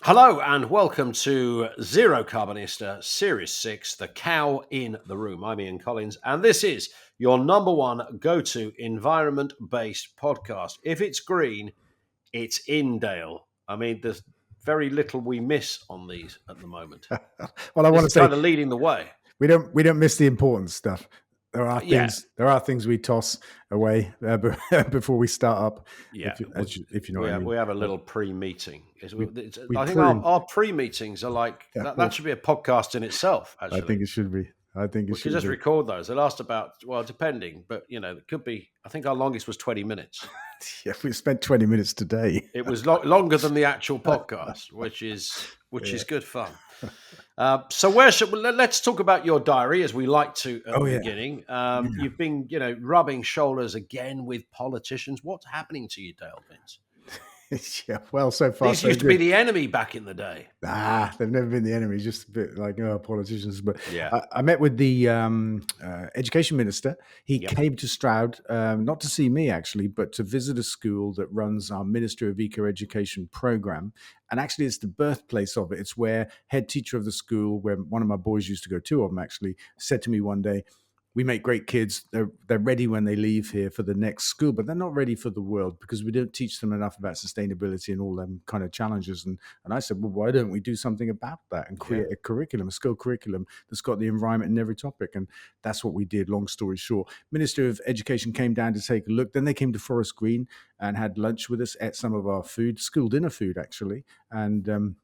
Hello and welcome to Zerocarbonista Series 6, The Cow in the Room. I'm Ian Collins, and this is your number one go-to environment-based podcast. If it's green, it's in, Dale. I mean, there's very little we miss on these at the moment. Well, I want to say kind of leading the way. We don't miss the important stuff. There are Yeah. things we toss away before we start up. Yeah, if you know what I mean. We have a little pre-meeting. We I think prune. our pre-meetings are like that should be a podcast in itself. Actually, I think it should be. We could just record those. They last about, depending, but it could be. I think our longest was 20 minutes. Yeah, we spent 20 minutes today. It was longer than the actual podcast, which is good fun. So let's talk about your diary, as we like to at the beginning. You've been, rubbing shoulders again with politicians. What's happening to you, Dale Vince? Yeah, well, so far these used to be the enemy back in the day. They've never been the enemy. Just a bit like politicians. But yeah, I met with the education minister. He came to Stroud, not to see me actually, but to visit a school that runs our Ministry of Eco Education program. And actually, it's the birthplace of it. It's where head teacher of the school, where one of my boys used to go, two of them actually, said to me one day, "We make great kids. They're ready when they leave here for the next school, but they're not ready for the world because we don't teach them enough about sustainability and all them kind of challenges." And I said, well, why don't we do something about that and create a curriculum, a school curriculum that's got the environment in every topic? And that's what we did, long story short. Minister of Education came down to take a look. Then they came to Forest Green and had lunch with us, ate some of our food, school dinner food, actually. And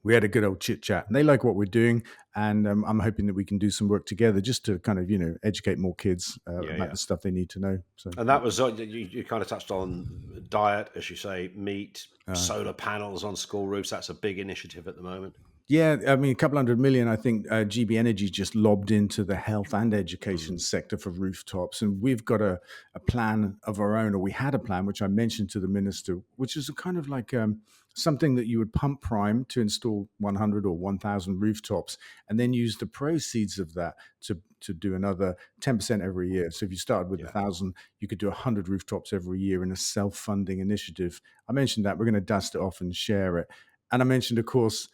we had a good old chit chat, and they like what we're doing. And I'm hoping that we can do some work together just to kind of, educate more kids about the stuff they need to know. So, and that was, you kind of touched on diet, as you say, meat, solar panels on school roofs. That's a big initiative at the moment. Yeah, I mean, a couple $100 million, I think GB Energy just lobbed into the health and education sector for rooftops. And we've got a plan of our own, or we had a plan, which I mentioned to the minister, which is a kind of like something that you would pump prime to install 100 or 1,000 rooftops, and then use the proceeds of that to do another 10% every year. So if you started with 1,000, you could do 100 rooftops every year in a self-funding initiative. I mentioned that. We're going to dust it off and share it. And I mentioned, of course,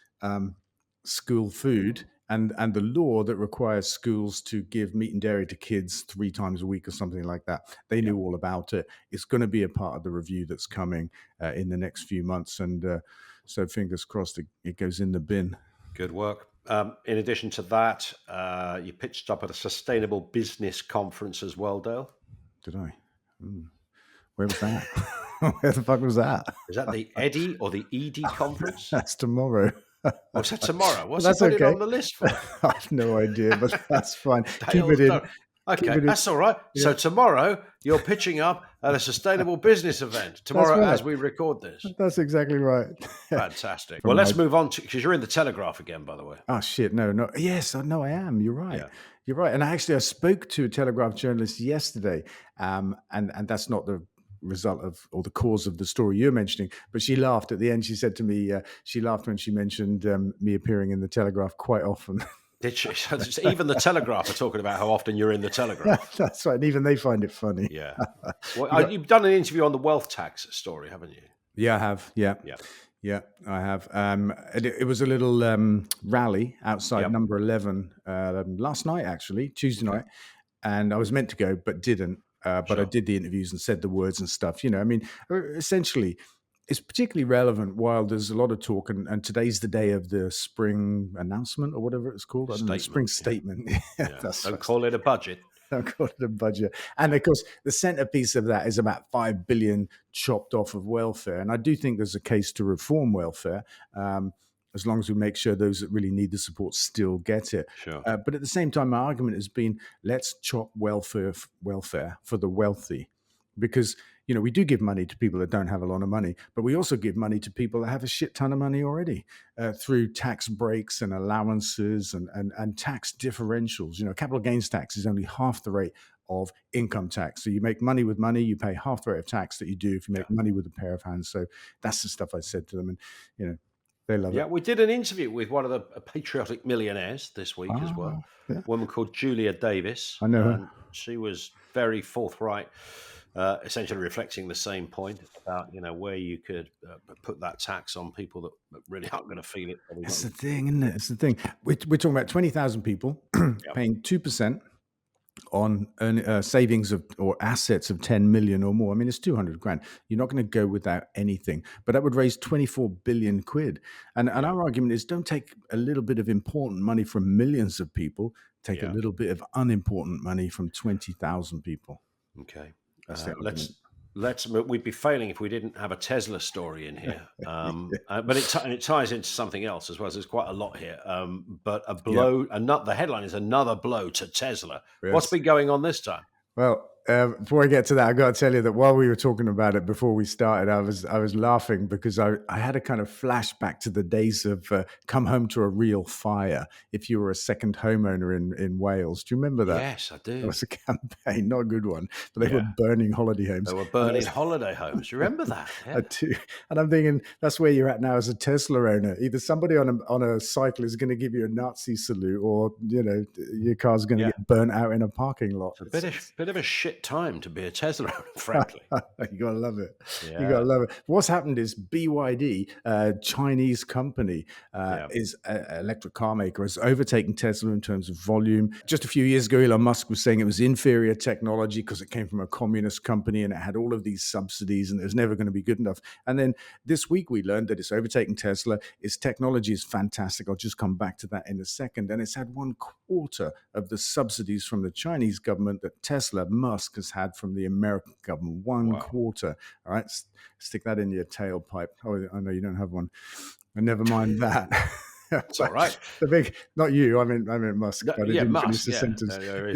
school food and the law that requires schools to give meat and dairy to kids 3 times a week or something like that. They knew all about it. It's going to be a part of the review that's coming in the next few months. And so fingers crossed it goes in the bin. Good work. In addition to that, you pitched up at a sustainable business conference as well, Dale. Did I? Where was that? Where the fuck was that? Is that the Eddie or the ED conference? That's tomorrow. What's that tomorrow? What's he put it on the list for? I have no idea, but that's fine. Keep it in. Okay, that's all right. Yeah. So tomorrow you're pitching up at a sustainable business event. Tomorrow as we record this. That's exactly right. Fantastic. Well, let's move on to, because you're in the Telegraph again, by the way. Oh, shit. No. Yes, no, I am. You're right. Yeah. You're right. And actually, I spoke to a Telegraph journalist yesterday, and that's not the result of or the cause of the story you're mentioning, but she laughed at the end. She said to me, she laughed when she mentioned me appearing in the Telegraph quite often. Did she? Even the Telegraph are talking about how often you're in the Telegraph. That's right. And even they find it funny. Yeah. Well, you've done an interview on the wealth tax story, haven't you? Yeah, I have. Yeah, I have. It was a little rally outside number 11 last night, actually, Tuesday night. And I was meant to go, but didn't. But I did the interviews and said the words and stuff. I mean, essentially, it's particularly relevant while there's a lot of talk, and today's the day of the spring announcement or whatever it's called. Spring statement. Don't call it a budget. Don't call it a budget. And of course, the centerpiece of that is about 5 billion chopped off of welfare. And I do think there's a case to reform welfare. As long as we make sure those that really need the support still get it. Sure. But at the same time, my argument has been, let's chop welfare for the wealthy. Because, we do give money to people that don't have a lot of money, but we also give money to people that have a shit ton of money already through tax breaks and allowances and tax differentials. Capital gains tax is only half the rate of income tax. So you make money with money, you pay half the rate of tax that you do if you make money with a pair of hands. So that's the stuff I said to them. And, they love it. Yeah, we did an interview with one of the patriotic millionaires this week as well. Yeah. A woman called Julia Davis. I know her. She was very forthright essentially reflecting the same point about where you could put that tax on people that really aren't going to feel it. That's the thing, isn't it? It's the thing. We're talking about 20,000 people paying 2% on savings of or assets of 10 million or more. I mean, it's 200 grand. You're not going to go without anything, but that would raise 24 billion quid. And our argument is, don't take a little bit of important money from millions of people. Take a little bit of unimportant money from 20,000 people. Okay. That's the argument. We'd be failing if we didn't have a Tesla story in here. But it ties into something else as well. So there's quite a lot here. But a blow, the headline is another blow to Tesla. Yes. What's been going on this time? Well, before I get to that, I got to tell you that while we were talking about it before we started, I was laughing because I had a kind of flashback to the days of come home to a real fire. If you were a second homeowner in Wales, do you remember that? Yes, I do. It was a campaign, not a good one, but they were burning holiday homes. They were burning holiday homes. You remember that? Yeah. I do. And I'm thinking that's where you're at now as a Tesla owner. Either somebody on a cycle is going to give you a Nazi salute, or your car's going to get burnt out in a parking lot. It's a bit of a shit time to be a Tesla owner, frankly. You gotta love it. Yeah. You gotta love it. What's happened is BYD, a Chinese company, is an electric car maker, has overtaken Tesla in terms of volume. Just a few years ago, Elon Musk was saying it was inferior technology because it came from a communist company and it had all of these subsidies and it was never going to be good enough. And then this week we learned that it's overtaken Tesla. Its technology is fantastic. I'll just come back to that in a second. And it's had 1/4 of the subsidies from the Chinese government that Tesla, Musk, has had from the American government. 1/4. All right, stick that in your tailpipe. Oh, I know you don't have one. And never mind that. It's all right. The big, not you. I mean Musk. But Musk.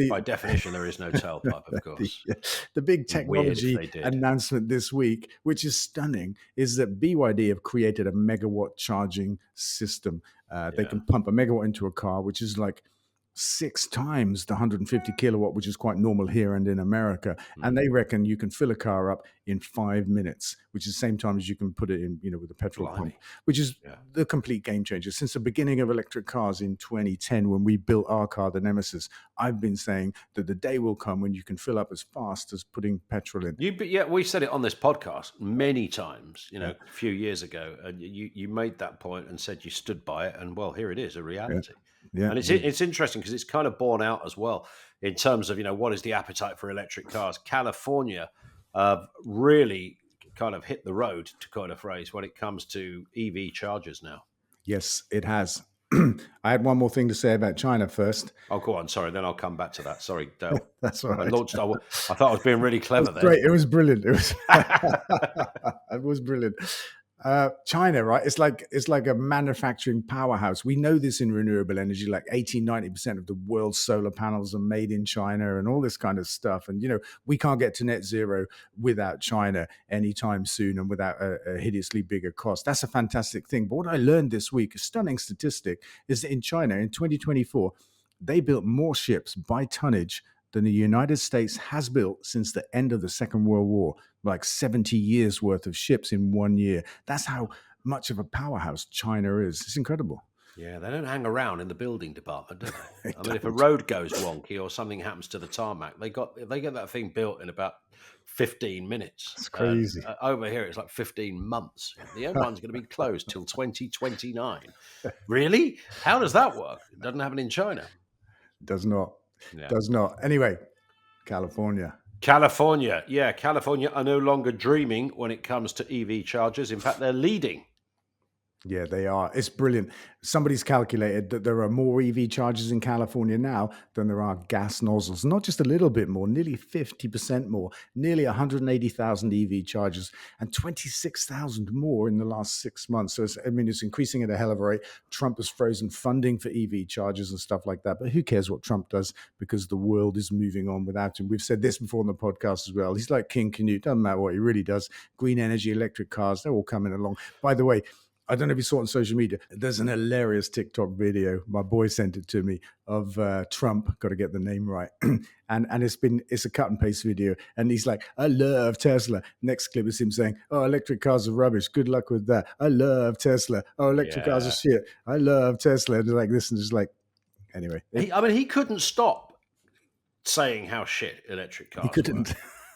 By definition, there is no tailpipe, of course. The big technology announcement this week, which is stunning, is that BYD have created a megawatt charging system. They can pump a megawatt into a car, which is like 6 times the 150 kilowatt, which is quite normal here and in America. And they reckon you can fill a car up in 5 minutes, which is the same time as you can put it in, with a petrol pump, which is the complete game changer. Since the beginning of electric cars in 2010, when we built our car, the Nemesis, I've been saying that the day will come when you can fill up as fast as putting petrol in. We said it on this podcast many times, a few years ago, and you made that point and said you stood by it, and well, here it is, a reality. Yeah. And it's interesting because it's kind of borne out as well in terms of, what is the appetite for electric cars. California really kind of hit the road, to coin a phrase, when it comes to EV chargers now. Yes, it has. I had one more thing to say about China first. Oh, go on. Sorry, then I'll come back to that. Sorry, Dale. That's all right. I thought I was being really clever there. Great. It was brilliant. It was brilliant. China, right? It's like a manufacturing powerhouse. We know this in renewable energy, like 80-90% of the world's solar panels are made in China and all this kind of stuff. And, we can't get to net zero without China anytime soon and without a hideously bigger cost. That's a fantastic thing. But what I learned this week, a stunning statistic, is that in China in 2024, they built more ships by tonnage than the United States has built since the end of the Second World War, like 70 years worth of ships in 1 year. That's how much of a powerhouse China is. It's incredible. Yeah, they don't hang around in the building department, do they? I mean, if a road goes wonky or something happens to the tarmac, they get that thing built in about 15 minutes. It's crazy. Over here, it's like 15 months. The M1's going to be closed till 2029. Really? How does that work? It doesn't happen in China. Does not. Yeah. Does not. Anyway, California. Yeah, California are no longer dreaming when it comes to EV chargers. In fact, they're leading. Yeah, they are. It's brilliant. Somebody's calculated that there are more EV chargers in California now than there are gas nozzles. Not just a little bit more, nearly 50% more, nearly 180,000 EV chargers and 26,000 more in the last 6 months. So, it's increasing at a hell of a rate. Trump has frozen funding for EV chargers and stuff like that. But who cares what Trump does, because the world is moving on without him. We've said this before on the podcast as well. He's like King Canute. Doesn't matter what he really does. Green energy, electric cars, they're all coming along. By the way, I don't know if you saw it on social media. There's an hilarious TikTok video. My boy sent it to me of Trump. Got to get the name right. and it's a cut and paste video. And he's like, I love Tesla. Next clip is him saying, oh, electric cars are rubbish. Good luck with that. I love Tesla. Oh, electric cars are shit. I love Tesla. And like this, and just like, anyway. He couldn't stop saying how shit electric cars were.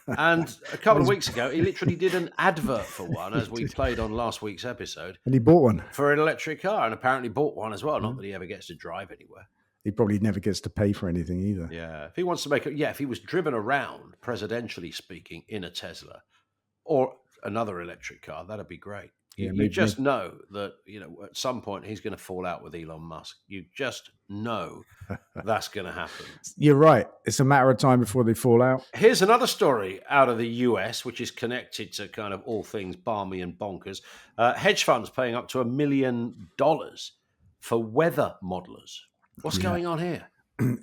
And a couple of weeks ago, he literally did an advert for one, as we played on last week's episode, And he bought one. for an electric car, and apparently bought one as well. Not that he ever gets to drive anywhere. He probably never gets to pay for anything either. Yeah. If he wants to make it, if he was driven around, presidentially speaking, in a Tesla or another electric car, that'd be great. You just know that, at some point he's going to fall out with Elon Musk. You just know that's going to happen. You're right. It's a matter of time before they fall out. Here's another story out of the US, which is connected to kind of all things balmy and bonkers. Hedge funds paying up to $1 million for weather modelers. What's going on here?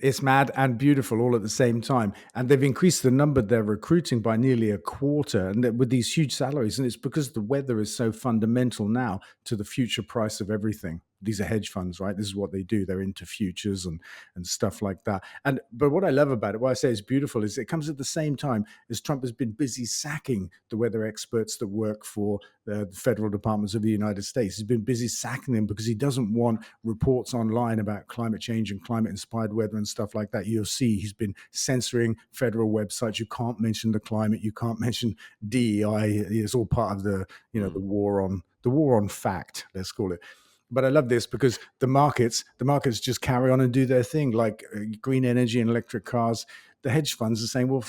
It's mad and beautiful all at the same time. And they've increased the number they're recruiting by nearly a quarter, and with these huge salaries. And it's because the weather is so fundamental now to the future price of everything. These are hedge funds, right? This is what they do. They're into futures and stuff like that. But what I love about it, why I say it's beautiful, is it comes at the same time as Trump has been busy sacking the weather experts that work for the federal departments of the United States. He's been busy sacking them because he doesn't want reports online about climate change and climate-inspired weather and stuff like that. You'll see he's been censoring federal websites. You can't mention the climate. You can't mention DEI. It's all part of the the war on fact, let's call it. But I love this because the markets just carry on and do their thing, like green energy and electric cars. The hedge funds are saying, well,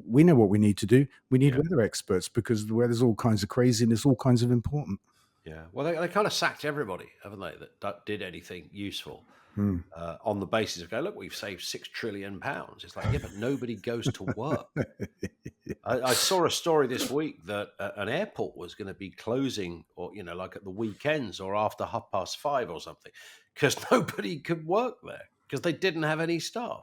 we know what we need to do. We need weather experts because the weather's all kinds of crazy and it's all kinds of important. Yeah. Well, they kind of sacked everybody, haven't they, that did anything useful on the basis of, look, we've saved £6 trillion. It's like, but nobody goes to work. I saw a story this week that an airport was going to be closing, or, like at the weekends or after 5:30 or something, because nobody could work there because they didn't have any staff.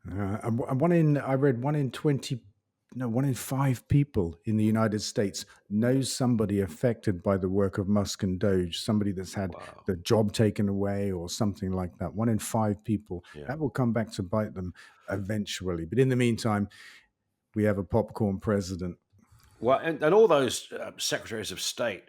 I read 1 in 5 people in the United States knows somebody affected by the work of Musk and Doge, somebody that's had their job taken away or something like that. 1 in 5 people. That will come back to bite them eventually. But in the meantime, we have a popcorn president. Well, and all those secretaries of state,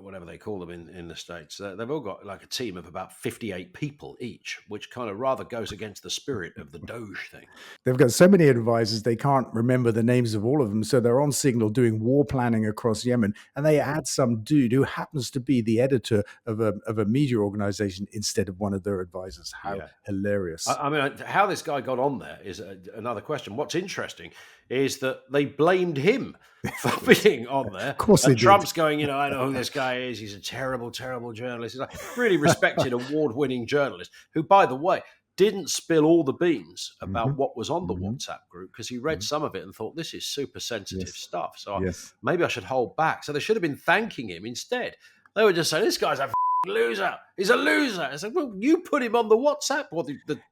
whatever they call them in the States, they've all got like a team of about 58 people each, which kind of rather goes against the spirit of the Doge thing. They've got so many advisors, they can't remember the names of all of them. So they're on signal doing war planning across Yemen. And they add some dude who happens to be the editor of a media organization instead of one of their advisors. How hilarious. I mean, how this guy got on there is another question. What's interesting is that they blamed him for being on there. Of course they did. Trump's going, I know who this guy is. He's a terrible, terrible journalist. He's a really respected, award-winning journalist who, by the way, didn't spill all the beans about what was on the WhatsApp group because he read some of it and thought, this is super sensitive stuff. So maybe I should hold back. So they should have been thanking him instead. They were just saying, this guy's a loser. He's a loser. It's like, well, you put him on the WhatsApp or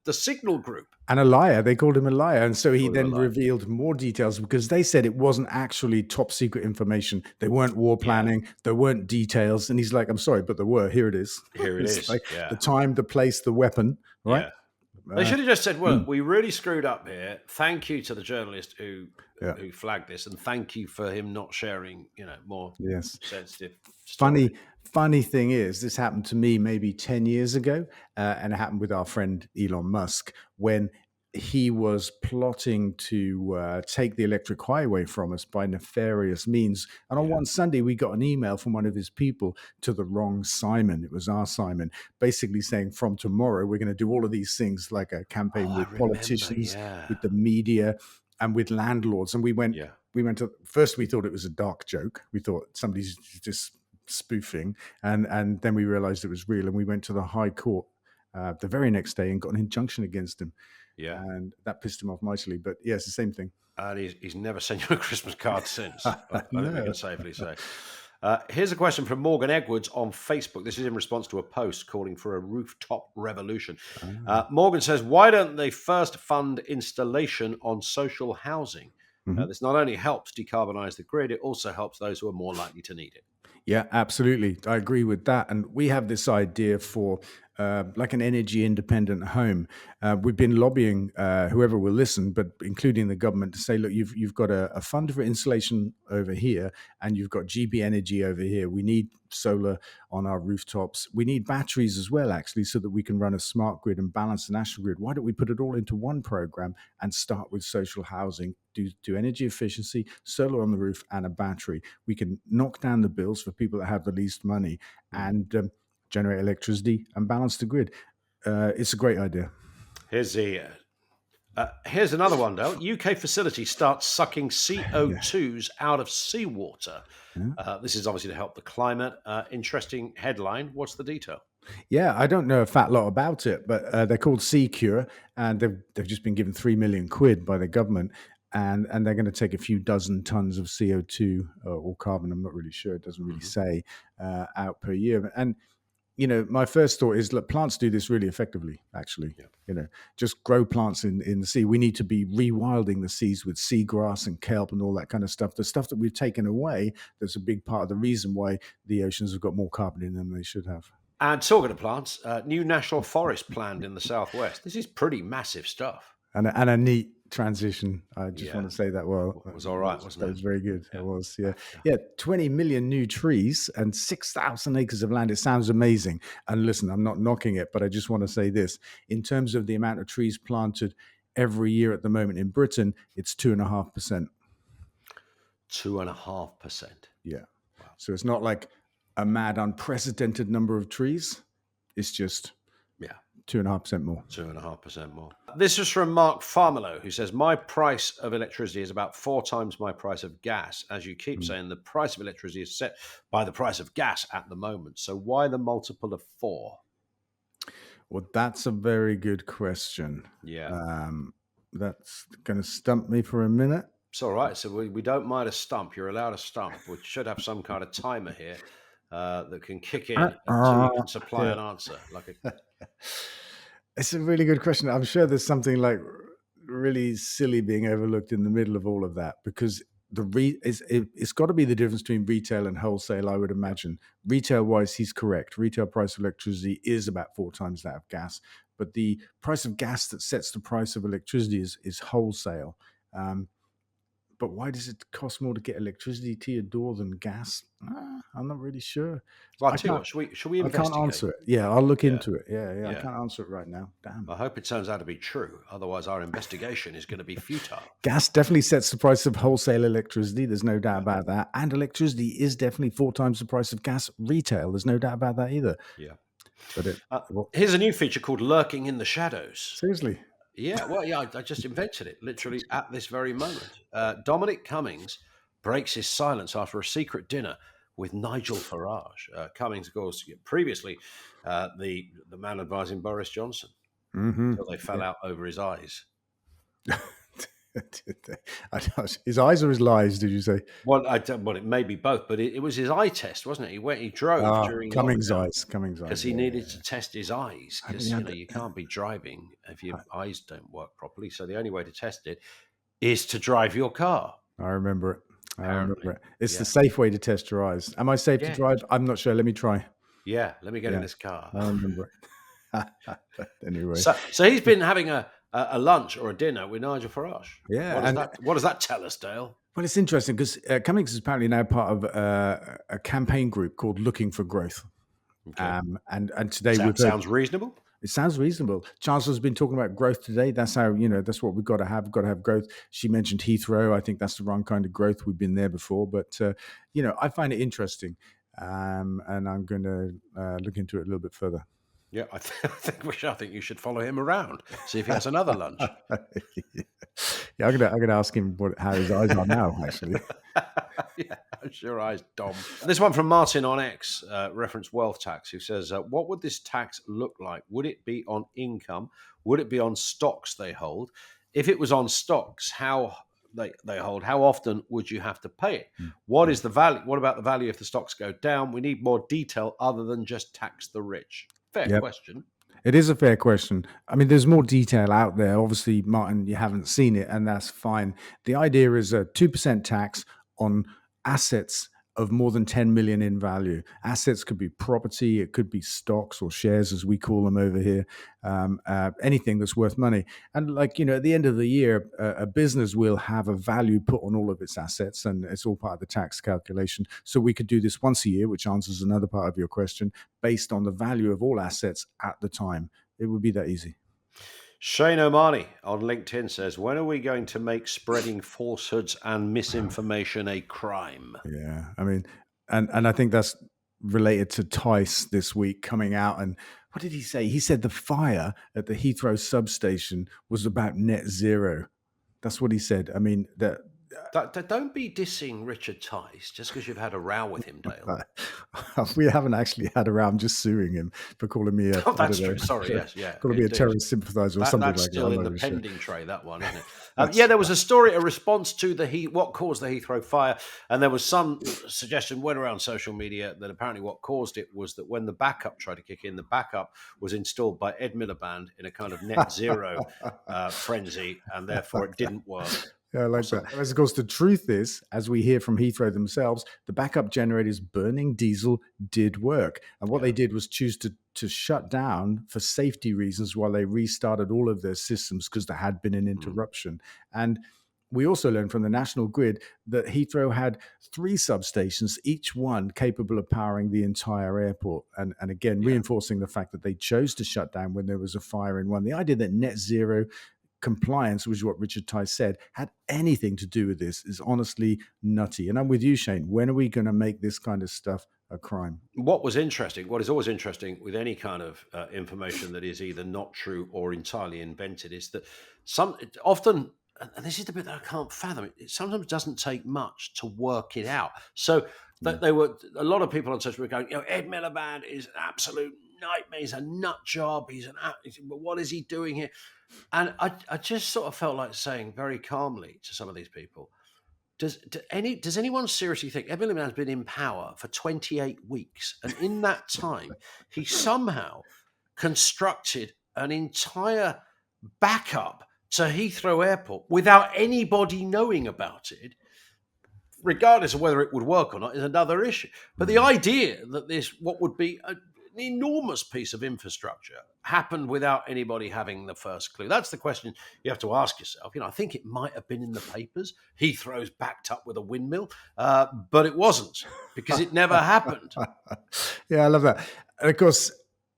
the Signal group. And a liar. They called him a liar. And so he then revealed more details because they said it wasn't actually top secret information. They weren't war planning. There weren't details. And he's like, I'm sorry, but there were. Here it is. Here it is. Like the time, the place, the weapon, right? Yeah. They should have just said, well, we really screwed up here. Thank you to the journalist who flagged this. And thank you for him not sharing, more sensitive stuff. Funny thing is, this happened to me maybe 10 years ago, and it happened with our friend Elon Musk when he was plotting to take the electric highway from us by nefarious means. And on one Sunday, we got an email from one of his people to the wrong Simon. It was our Simon, basically saying from tomorrow, we're going to do all of these things like a campaign with politicians, with the media, and with landlords. And we went to, first we thought it was a dark joke. We thought somebody's just spoofing. And then we realized it was real. And we went to the High Court the very next day and got an injunction against him. Yeah. And that pissed him off mightily. But it's the same thing. And he's never sent you a Christmas card since. I think we can safely say. Here's a question from Morgan Edwards on Facebook. This is in response to a post calling for a rooftop revolution. Morgan says, why don't they first fund installation on social housing? This not only helps decarbonize the grid, it also helps those who are more likely to need it. Yeah, absolutely. I agree with that. And we have this idea for like an energy independent home. We've been lobbying whoever will listen, but including the government, to say, look, you've got a fund for insulation over here, and you've got GB Energy over here. We need solar on our rooftops. We need batteries as well, actually, so that we can run a smart grid and balance the national grid. Why don't we put it all into one program and start with social housing? Do energy efficiency, solar on the roof, and a battery. We can knock down the bills for people that have the least money, and generate electricity and balance the grid. It's a great idea. Here's another one, Dale. UK facility starts sucking CO2s out of seawater. This is obviously to help the climate. Interesting headline. What's the detail? Yeah, I don't know a fat lot about it, but they're called Secure, and they've just been given £3 million by the government, and they're going to take a few dozen tons of CO2 or carbon. I'm not really sure. It doesn't really say out per year. And my first thought is, look, plants do this really effectively, actually. Yeah. Just grow plants in the sea. We need to be rewilding the seas with seagrass and kelp and all that kind of stuff. The stuff that we've taken away, that's a big part of the reason why the oceans have got more carbon in them than they should have. And talking of plants, new national forest planned in the southwest. This is pretty massive stuff. And a neat transition. I just want to say that. Well, it was all right, wasn't it? It was very good. Yeah. It was, yeah. 20 million new trees and 6,000 acres of land. It sounds amazing. And listen, I'm not knocking it, but I just want to say this. In terms of the amount of trees planted every year at the moment in Britain, it's 2.5%. 2.5%. Yeah. Wow. So it's not like a mad, unprecedented number of trees. It's just 2.5% more. 2.5% more. This is from Mark Farmelo, who says, my price of electricity is about 4 times my price of gas. As you keep saying, the price of electricity is set by the price of gas at the moment. So why the multiple of 4? Well, that's a very good question. Yeah. That's going to stump me for a minute. It's all right. So we don't mind a stump. You're allowed a stump. We should have some kind of timer here that can kick in until you can supply an answer. It's a really good question. I'm sure there's something like really silly being overlooked in the middle of all of that, because it's got to be the difference between retail and wholesale, I would imagine. Retail-wise, he's correct. Retail price of electricity is about 4 times that of gas, but the price of gas that sets the price of electricity is wholesale. But why does it cost more to get electricity to your door than gas? I'm not really sure. Well, I'll tell you what, should we investigate? I can't answer it. Yeah, I'll look into it. Yeah, I can't answer it right now. Damn. I hope it turns out to be true. Otherwise, our investigation is going to be futile. Gas definitely sets the price of wholesale electricity. There's no doubt about that. And electricity is definitely 4 times the price of gas retail. There's no doubt about that either. Yeah. But here's a new feature called Lurking in the Shadows. Seriously? Yeah, well, I just invented it literally at this very moment. Dominic Cummings breaks his silence after a secret dinner with Nigel Farage. Cummings, of course, previously the man advising Boris Johnson. Until they fell out over his eyes. His eyes or his lies, did you say? Well, it may be both, but it was his eye test, wasn't it? He drove during Cummings' eyes. Because he needed to test his eyes, because you can't be driving if your eyes don't work properly. So the only way to test it is to drive your car. I remember it. It's the safe way to test your eyes. Am I safe to drive? I'm not sure. Let me try. Yeah, let me get in this car. I remember it. Anyway. So he's been having a lunch or a dinner with Nigel Farage. Yeah. What does that tell us, Dale? Well, it's interesting because Cummings is apparently now part of a campaign group called Looking for Growth. Okay. And today sounds reasonable. It sounds reasonable. Chancellor's been talking about growth today. That's how, that's what we've got to have. We've got to have growth. She mentioned Heathrow. I think that's the wrong kind of growth. We've been there before. But, I find it interesting. And I'm going to look into it a little bit further. Yeah, I think you should follow him around, see if he has another lunch. Yeah, I'm gonna ask him how his eyes are now. Actually, yeah, how's your eyes, Dom? This one from Martin on X, reference wealth tax, who says, "What would this tax look like? Would it be on income? Would it be on stocks they hold? If it was on stocks, how they hold, how often would you have to pay it? What is the value? What about the value if the stocks go down? We need more detail other than just tax the rich." Fair question. It is a fair question. I mean, there's more detail out there. Obviously, Martin, you haven't seen it, and that's fine. The idea is a 2% tax on assets of more than 10 million in value. Assets could be property, it could be stocks or shares, as we call them over here, anything that's worth money. And like, at the end of the year, a business will have a value put on all of its assets, and it's all part of the tax calculation. So we could do this once a year, which answers another part of your question, based on the value of all assets at the time. It would be that easy. Shane O'Mani on LinkedIn says, when are we going to make spreading falsehoods and misinformation a crime? Yeah, I mean, and I think that's related to Tice this week coming out. And what did he say? He said the fire at the Heathrow substation was about net zero. That's what he said. I mean, Don't be dissing Richard Tice just because you've had a row with him, Dale. We haven't actually had a row. I'm just suing him for calling me a. Oh, that's true. Sorry, yes, calling me a terrorist sympathizer or something like that. That's still in the pending tray, that one, isn't it? Yeah, there was a story, a response to what caused the Heathrow fire, and there was some suggestion went around social media that apparently what caused it was that when the backup tried to kick in, the backup was installed by Ed Miliband in a kind of net zero frenzy, and therefore it didn't work. Yeah, I like that. As of course, the truth is, as we hear from Heathrow themselves, the backup generators burning diesel did work. And what they did was choose to shut down for safety reasons while they restarted all of their systems because there had been an interruption. And we also learned from the national grid that Heathrow had 3 substations, each one capable of powering the entire airport. And again, reinforcing the fact that they chose to shut down when there was a fire in one. The idea that net zero compliance, which is what Richard Tice said, had anything to do with this is honestly nutty. And I'm with you, Shane. When are we going to make this kind of stuff a crime? What is always interesting with any kind of information that is either not true or entirely invented is that often, and this is the bit that I can't fathom, it sometimes doesn't take much to work it out. So they were a lot of people on social media going, Ed Miliband is an absolute nightmare. He's a nut job. What is he doing here? And I just sort of felt like saying very calmly to some of these people, does anyone seriously think Ed Miliband has been in power for 28 weeks, and in that time he somehow constructed an entire backup to Heathrow Airport without anybody knowing about it? Regardless of whether it would work or not is another issue. But the idea that what would be an enormous piece of infrastructure happened without anybody having the first clue. That's the question you have to ask yourself. I think it might have been in the papers. Heathrow's backed up with a windmill, but it wasn't because it never happened. Yeah, I love that. And of course,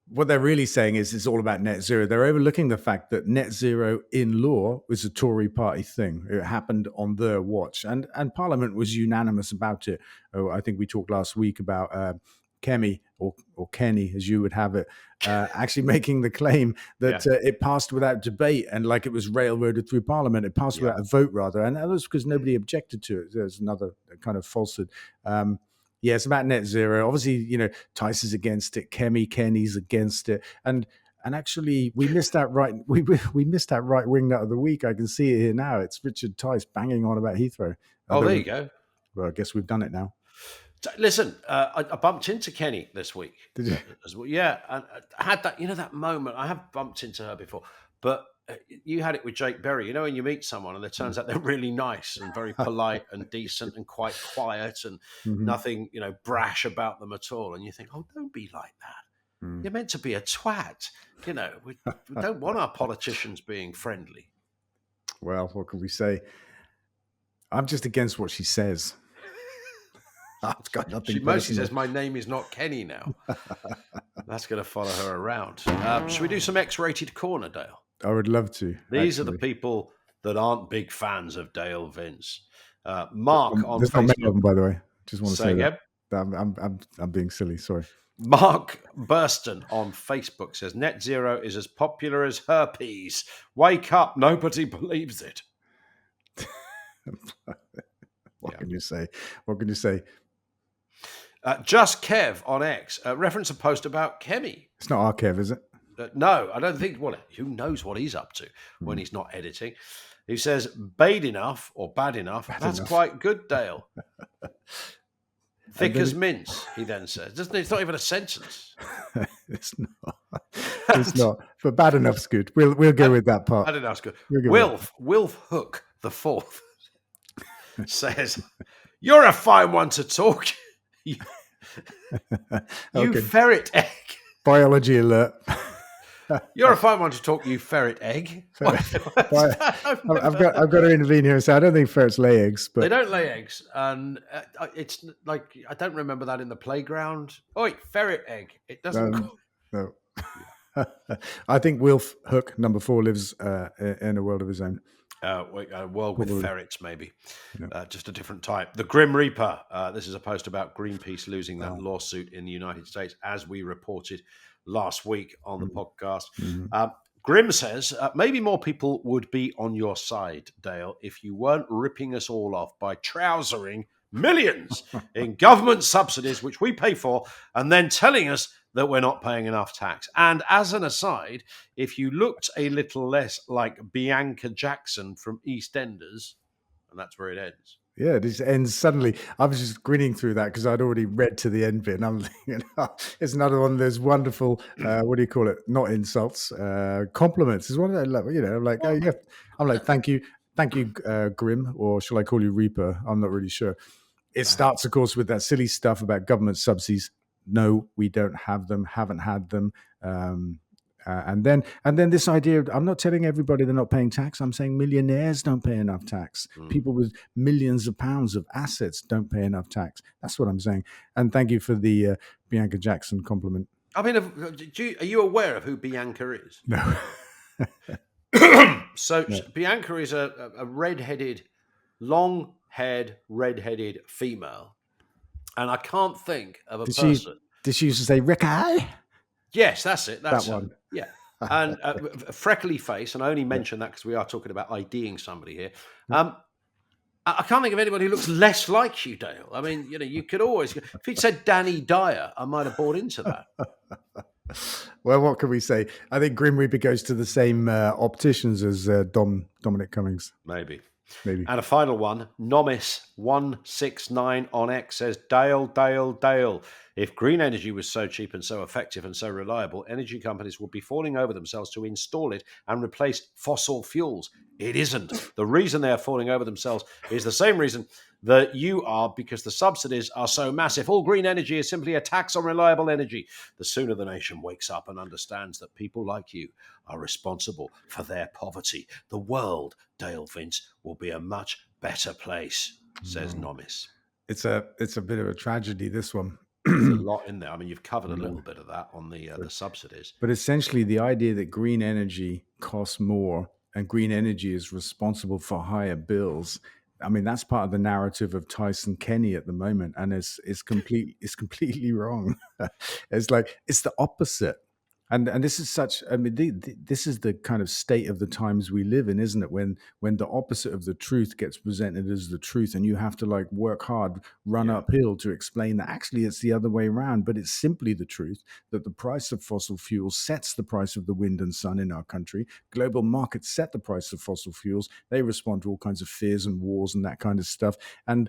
what they're really saying is it's all about net zero. They're overlooking the fact that net zero in law was a Tory party thing. It happened on their watch, and Parliament was unanimous about it. I think we talked last week about Kemi or Kenny, as you would have it, actually making the claim that it passed without debate and like it was railroaded through Parliament. It passed without a vote, rather, and that was because nobody objected to it. There's another kind of falsehood. It's about net zero. Obviously, Tice is against it. Kenny's against it, and actually we missed that we missed that right wing nut of the week. I can see it here now. It's Richard Tice banging on about Heathrow. There you go. Well, I guess we've done it now. Listen, I bumped into Kemi this week. Did you? As well. Yeah, and I had that, that moment. I have bumped into her before, but you had it with Jake Berry. When you meet someone and it turns out they're really nice and very polite and decent and quite quiet and nothing, brash about them at all. And you think, oh, don't be like that. You're meant to be a twat. We don't want our politicians being friendly. Well, what can we say? I'm just against what she says. I've got nothing. She mostly says, my name is not Kenny now. That's going to follow her around. Should we do some X-rated corner, Dale? I would love to. These are the people that aren't big fans of Dale Vince. Mark on Facebook. There's not many of them, by the way. Just want to say again? that. I'm being silly. Sorry. Mark Burston on Facebook says, net zero is as popular as herpes. Wake up. Nobody believes it. What can you say? What can you say? Just Kev on X. Reference a post about Kemi. It's not our Kev, is it? No, I don't think. Well, who knows what he's up to when he's not editing? He says, bad enough or bad enough. That's quite good, Dale. Thick as mince, he then says. It's not even a sentence. It's not. It's not. But bad enough's good. We'll go with that part. Bad enough's good. Wilf Hook the fourth says, you're a fine one to talk. You ferret egg. Biology alert. You're a fine one to talk, you ferret egg. I've got to intervene here and say I don't think ferrets lay eggs, but they don't lay eggs, and it's like I don't remember that in the playground. Oh, ferret egg. It doesn't. No. I think Wilf Hook number 4 lives in a world of his own. A world with ferrets, maybe. Just a different type. The Grim Reaper. This is a post about Greenpeace losing that lawsuit in the United States, as we reported last week on the podcast. Grim says, maybe more people would be on your side, Dale, if you weren't ripping us all off by trousering millions in government subsidies, which we pay for, and then telling us that we're not paying enough tax. And as an aside, if you looked a little less like Bianca Jackson from EastEnders, and that's where it ends. Yeah, it just ends suddenly. I was just grinning through that because I'd already read to the end bit. And I'm thinking, it's another one of those wonderful, what do you call it? Not insults, compliments. Is one of those, I'm like, oh, yeah. I'm like, thank you, Grim, or shall I call you Reaper? I'm not really sure. It starts, of course, with that silly stuff about government subsidies. No, we don't have them, haven't had them. And then this idea of, I'm not telling everybody they're not paying tax. I'm saying millionaires don't pay enough tax. People with millions of pounds of assets don't pay enough tax. That's what I'm saying. And thank you for the Bianca Jackson compliment. I mean, are you aware of who Bianca is? No. So Bianca is a red-headed, long-haired, red-headed female. And I can't think of a person. Did she used to say RickAAAY? Yes, that's it. That's that one. Yeah. And a freckly face, and I only mention that because we are talking about IDing somebody here. I can't think of anybody who looks less like you, Dale. I mean, you could always... If he'd said Danny Dyer, I might have bought into that. Well, what can we say? I think Grim Reaper goes to the same opticians as Dominic Cummings. Maybe. And a final one, Nomis169 on X says, Dale. If green energy was so cheap and so effective and so reliable, energy companies would be falling over themselves to install it and replace fossil fuels. It isn't. The reason they are falling over themselves is the same reason that you are, because the subsidies are so massive. All green energy is simply a tax on reliable energy. The sooner the nation wakes up and understands that people like you are responsible for their poverty, the world, Dale Vince, will be a much better place, says Nomis. It's a bit of a tragedy, this one. There's a lot in there. I mean, you've covered a little bit of that on the subsidies. But essentially, the idea that green energy costs more and green energy is responsible for higher bills, I mean, that's part of the narrative of Tice and Kemi at the moment, and it's completely wrong. It's the opposite. And this is such, I mean, this is the kind of state of the times we live in, isn't it? When the opposite of the truth gets presented as the truth, and you have to work hard, run uphill to explain that actually it's the other way around. But it's simply the truth that the price of fossil fuels sets the price of the wind and sun in our country. Global markets set the price of fossil fuels. They respond to all kinds of fears and wars and that kind of stuff. And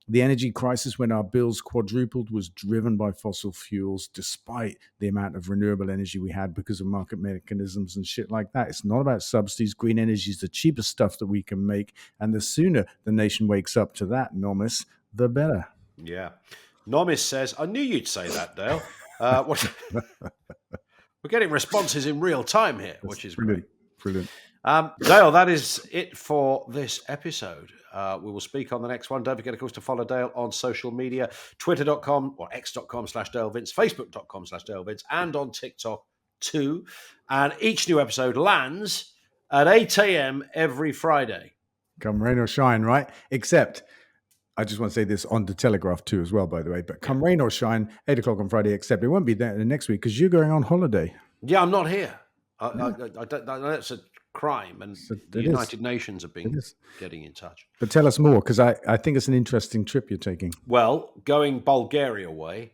the energy crisis, when our bills quadrupled, was driven by fossil fuels, despite the amount of renewable energy we had because of market mechanisms and shit like that. It's not about subsidies. Green energy is the cheapest stuff that we can make. And the sooner the nation wakes up to that, Nomis, the better. Yeah. Nomis says, I knew you'd say that, Dale. We're getting responses in real time here, which is brilliant. Brilliant. Dale, that is it for this episode. We will speak on the next one. Don't forget, of course, to follow Dale on social media, twitter.com or x.com/DaleVince, facebook.com/DaleVince, and on TikTok too. And each new episode lands at 8 a.m. every Friday. Come rain or shine, right? Except, I just want to say this on the Telegraph too as well, by the way, but come rain or shine, 8 o'clock on Friday, except it won't be there next week because you're going on holiday. Yeah, I'm not here. I don't, that's a crime, and the United Nations have been getting in touch. But tell us more, because I think it's an interesting trip you're taking. Well, going Bulgaria way,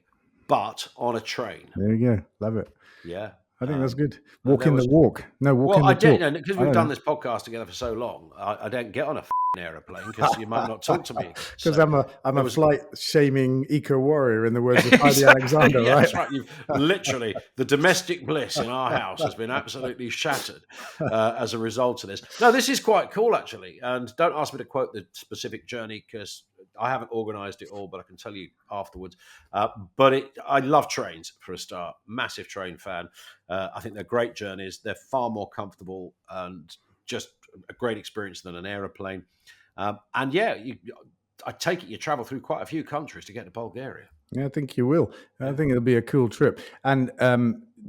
but on a train. There you go. Love it. Yeah. I think that's good. Walk in the walk. No, walk in the talk. Well, because we've done this podcast together for so long, I don't get on a aeroplane because you might not talk to me. Because I'm a flight-shaming eco-warrior, in the words of Heidi Alexander, yeah, right? That's right. You've literally, the domestic bliss in our house has been absolutely shattered as a result of this. No, this is quite cool, actually. And don't ask me to quote the specific journey because I haven't organised it all, but I can tell you afterwards. But I love trains for a start. Massive train fan. I think they're great journeys. They're far more comfortable and just a great experience than an aeroplane. And yeah, I take it you travel through quite a few countries to get to Bulgaria. Yeah, I think you will. I think it'll be a cool trip. And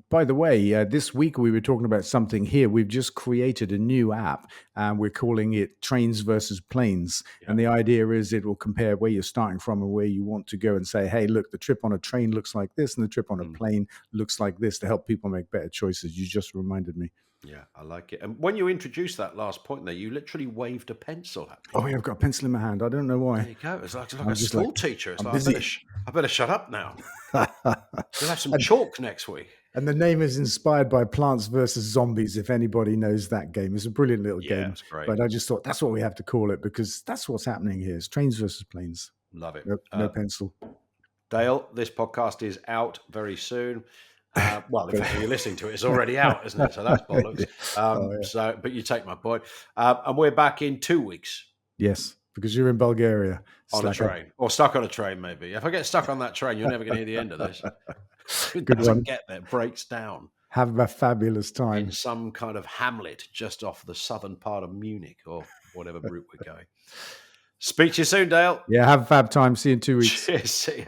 by the way, this week we were talking about something here. We've just created a new app, and we're calling it Trains versus Planes. Yeah. And the idea is it will compare where you're starting from and where you want to go, and say, hey, look, the trip on a train looks like this, and the trip on a plane looks like this, to help people make better choices. You just reminded me. Yeah, I like it. And when you introduced that last point there, you literally waved a pencil at me. Oh, yeah, I've got a pencil in my hand. I don't know why. There you go. It's like a school teacher. It's like, I better shut up now. We'll have some chalk next week. And the name is inspired by Plants vs. Zombies, if anybody knows that game. It's a brilliant little game. It's great. But I just thought that's what we have to call it, because that's what's happening here. It's trains versus planes. Love it. No pencil. Dale, this podcast is out very soon. Well, in fact, you're listening to it, it's already out, isn't it? So that's bollocks. So, but you take my point. And we're back in 2 weeks. Yes, because you're in Bulgaria. On a train. Or stuck on a train, maybe. If I get stuck on that train, you're never going to hear the end of this. It doesn't get there. It breaks down. Have a fabulous time. In some kind of hamlet just off the southern part of Munich or whatever route we're going. Speak to you soon, Dale. Yeah, have a fab time. See you in 2 weeks. Cheers. See you.